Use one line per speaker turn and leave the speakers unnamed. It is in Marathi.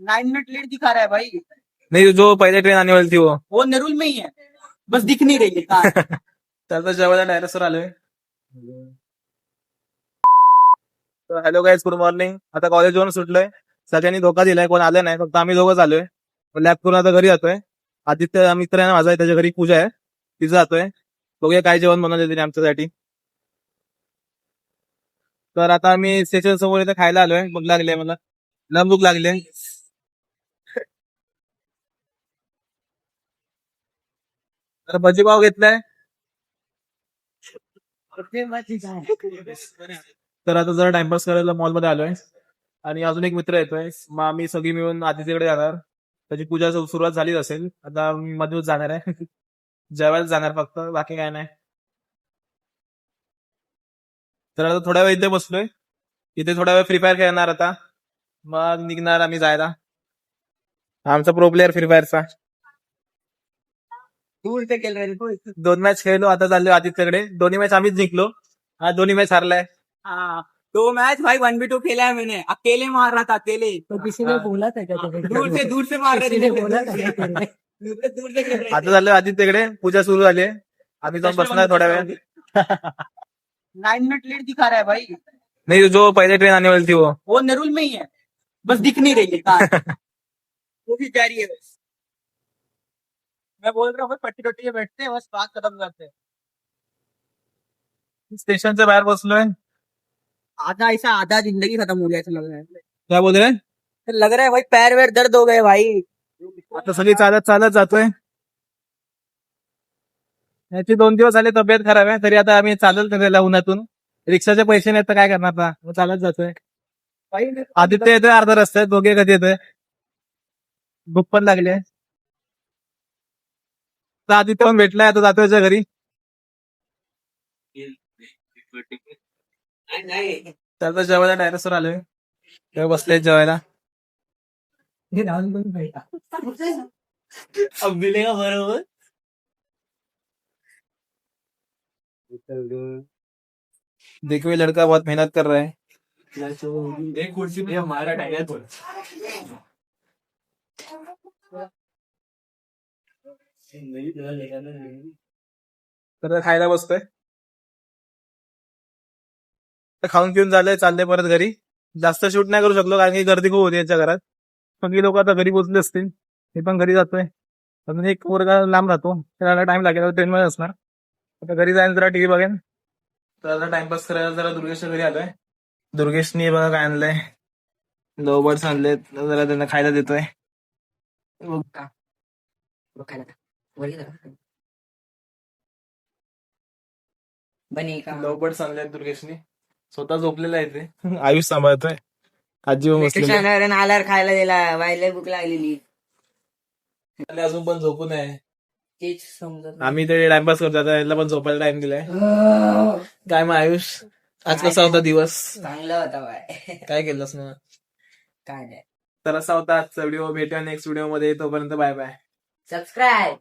9 मिनट लेट दिखा रहा है भाई।
नहीं, जो पहले ट्रेन आने वाली थी
वो नेरुल में ही है, बस दिख नहीं रही है कहाँ है।
तर जेवायला डायरेक्टर आलोय. तर हॅलो गाईज, गुड मॉर्निंग. आता कॉलेजवरून सुटलोय. सगळ्यांनी धोका दिलाय, कोण आलं नाही, फक्त आम्ही दोघंच आलोय. लॅब करून आता घरी जातोय. आदित्य मित्र आहे ना माझा, त्याच्या घरी पूजा आहे, तिथं जातोय. बघूया काय जेवण बनवलं तिने आमच्यासाठी. तर आता आम्ही स्टेशन समोर इथे खायला आलोय. भूक लागली मला, लम भूक लागली. तर भजी पाव घेतलाय. तर आता जरा टाइमपास करायला मॉलमध्ये आलोय आणि अजून एक मित्र येतोय. मग आम्ही सगळी मिळून आदित्यकडे जाणार. त्याची पूजा सुरुवात झालीच असेल, आता मी मधूनच जाणार आहे. जेवायला जाणार फक्त, बाकी काय नाही. तर आता थोड्या वेळ इथे बसलोय. इथे थोड्या वेळ फ्री फायर खेळणार आता, मग निघणार आम्ही जायला. आमचा प्रो प्लेअर फ्री फायरचा.
दूर से खेल रहे थे।
2 मॅच खेळलो, आता चाललोय आदित्यकडे. दोन्ही मॅच आम्हीच जिंकलो. हा, दोन्ही मॅच हारलाय.
हाँ, 2 मैच भाई 1v2 खेला है मैंने, अकेले मार रहा था अकेले।
तो किसी ने बोला था क्या तुम्हें?
दूर से मार रहे
किसी
थे,
ने बोला था क्या तुम्हें?
दूर से खेल रहे
आता चाललोय आदित्यकडे. पूजा सुरू झाली आहे. आम्ही जाऊन बसणार थोड्या वेळ.
थे। 9 मिनट लेट दिखा रहा है भाई।
नाही, जो पहले ट्रेन आने वाली थी
वो नेरुल में ही है, बस दिख नहीं रही है कहाँ है। वो भी जा रही है बस। मैं बोल रहा हूँ पट्टी टट्टी बैठते हैं, बस बात खत्म करते हैं।
स्टेशनच्या बाहेर बसलोय.
आधा ऐसा आधा जिंदगी खत्म हो गया ऐसा लग रहा है।
काय बोल रहे?
लग रहा है भाई पैर वैर दर्द हो गए भाई।
आता सगळी चालत चालत जातोय. याची 2 दिवस झाले तब्येत खराब आहे, तरी आता आम्ही चालत फिरायला उन्हातून. रिक्षाचे पैसे नाही तर काय करणार आता, मग चालत जातोय.
भाई
आदित्य येतोय अर्धा रस्त्यात, दोघे कधी येतोय. भूक पण लागली आहे. तर आदित्य पण भेटलाय, आता जातोय त्याच्या घरी. त्याचा जेवायला डायरेक्टर आलोय. तेव्हा बसले जेवायला.
ये राहुल को भी बैठा।
अब मिलेगा बरोबर।
देखो ये लड़का बहुत मेहनत कर रहा है.
एक कुर्सी पे हमारा टाइगर।
तर खायला बसतोय. तर खाऊन पिऊन झालंय, चाललंय परत घरी. जास्त शूट नाही करू शकलो कारण की गर्दी खूप होती यांच्या घरात. सगळी लोक आता घरी पोहोचले असतील. मी पण घरी जातोय. अजून एक वर्गा लांब राहतो, त्याला टाइम लागेल, ट्रेन मध्ये असणार. आता घरी जाईन, जरा टीव्ही बघेन. तर आता टाइमपास करायला जरा दुर्गेशच्या घरी आलोय. दुर्गेशनी बघा काय आणलंय, लोबर्स आणलेत, जरा त्यांना खायला देतोय.
बनी का
लोबर्स आणलेत दुर्गेशनी. स्वतः झोपलेला आहे ते, आयुष सांभाळतोय. आजी पण बसलेली आहे.
स्टेशनवर आल्यावर खायला दिला, वायला भूक लागलेली,
आणि अजून पण झोपून आहे.
तेच समजत नाही.
आम्ही ते टाइमपास करतो, आता याला पण झोपायला टाइम दिलाय. काय मग आयुष, आज कसा होता दिवस?
चांगला होता बाय।
काय केलंस ना?
काय नाही,
तर असा होता आजचा व्हिडिओ. भेटूया नेक्स्ट व्हिडिओ मध्ये, तोपर्यंत बाय बाय.
सबस्क्राईब